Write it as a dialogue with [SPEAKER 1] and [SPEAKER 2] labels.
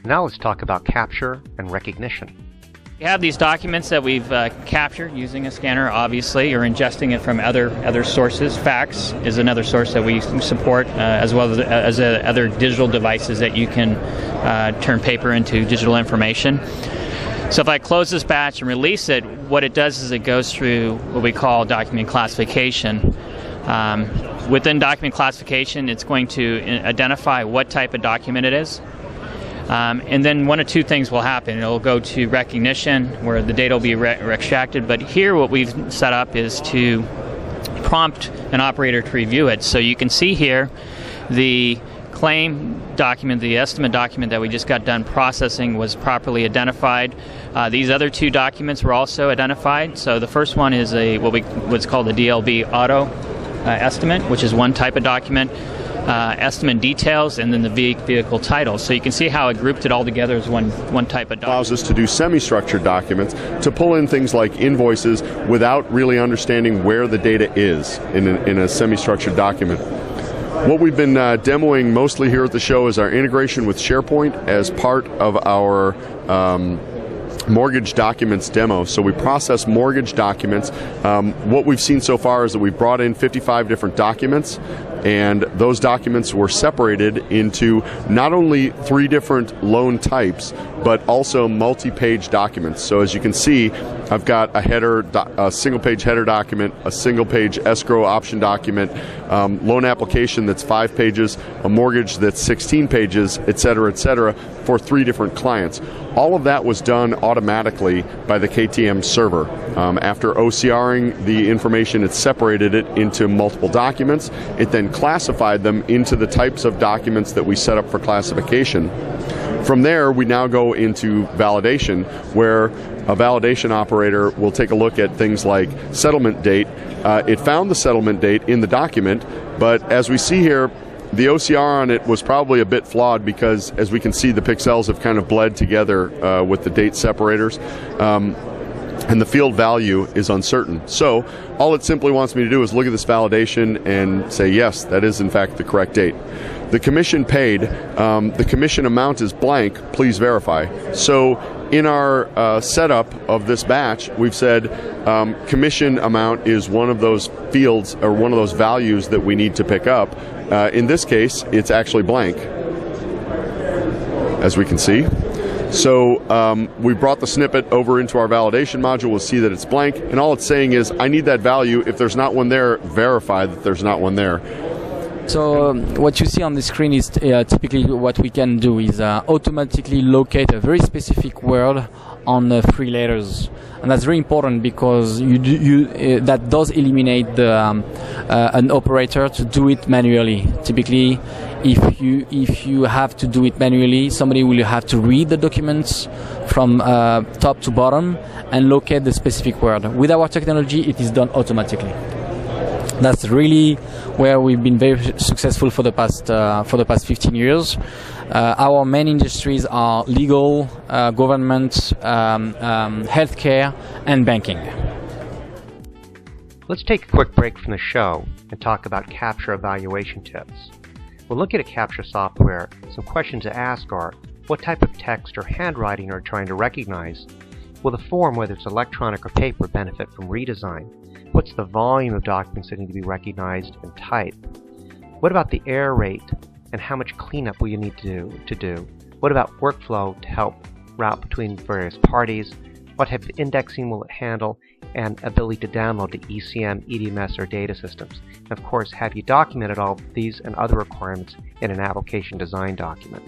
[SPEAKER 1] Now let's talk about capture and recognition.
[SPEAKER 2] We have these documents that we've captured using a scanner, obviously, or ingesting it from other sources. Fax is another source that we support, as well as other digital devices that you can turn paper into digital information. So if I close this batch and release it, what it does is it goes through what we call document classification. Within document classification, it's going to identify what type of document it is. And then one of two things will happen. It'll go to recognition, where the data will be extracted. But here what we've set up is to prompt an operator to review it. So you can see here the claim document, the estimate document that we just got done processing was properly identified. These other two documents were also identified. So the first one is what's called the Dlb Auto Estimate, which is one type of document. Estimate details, and then the vehicle title. So you can see how it grouped it all together as one type of document.
[SPEAKER 3] Allows us to do semi-structured documents, to pull in things like invoices without really understanding where the data is in a semi-structured document. What we've been demoing mostly here at the show is our integration with SharePoint as part of our mortgage documents demo. So we process mortgage documents. What we've seen so far is that we've brought in 55 different documents, and those documents were separated into not only 3 different loan types, but also multi-page documents. So as you can see, I've got a single-page header document, a single-page escrow option document, loan application that's 5 pages, a mortgage that's 16 pages, et cetera, for 3 different clients. All of that was done automatically by the KTM server. After OCRing the information, it separated it into multiple documents. It then classified them into the types of documents that we set up for classification. From there, we now go into validation, where a validation operator will take a look at things like settlement date. It found the settlement date in the document, but as we see here, the OCR on it was probably a bit flawed because, as we can see, the pixels have kind of bled together with the date separators. And the field value is uncertain. So all it simply wants me to do is look at this validation and say, yes, that is in fact the correct date. The commission paid, the commission amount is blank, please verify. So in our setup of this batch, we've said commission amount is one of those fields or one of those values that we need to pick up. In this case, it's actually blank, as we can see. So we brought the snippet over into our validation module. We'll see that it's blank, and all it's saying is, I need that value. If there's not one there, verify that there's not one there.
[SPEAKER 4] So what you see on the screen is typically what we can do is automatically locate a very specific word on 3 letters, and that's very important because that does eliminate an operator to do it manually. Typically, if you have to do it manually, somebody will have to read the documents from top to bottom and locate the specific word. With our technology, it is done automatically. That's really where we've been very successful for the past 15 years. Our main industries are legal, government, healthcare, and banking.
[SPEAKER 1] Let's take a quick break from the show and talk about capture evaluation tips. When looking at capture software, some questions to ask are, what type of text or handwriting are you trying to recognize? Will the form, whether it's electronic or paper, benefit from redesign? What's the volume of documents that need to be recognized and typed? What about the error rate, and how much cleanup will you need to do? What about workflow to help route between various parties? What type of indexing will it handle? And ability to download to ECM, EDMS, or data systems. And of course, have you documented all these and other requirements in an application design document?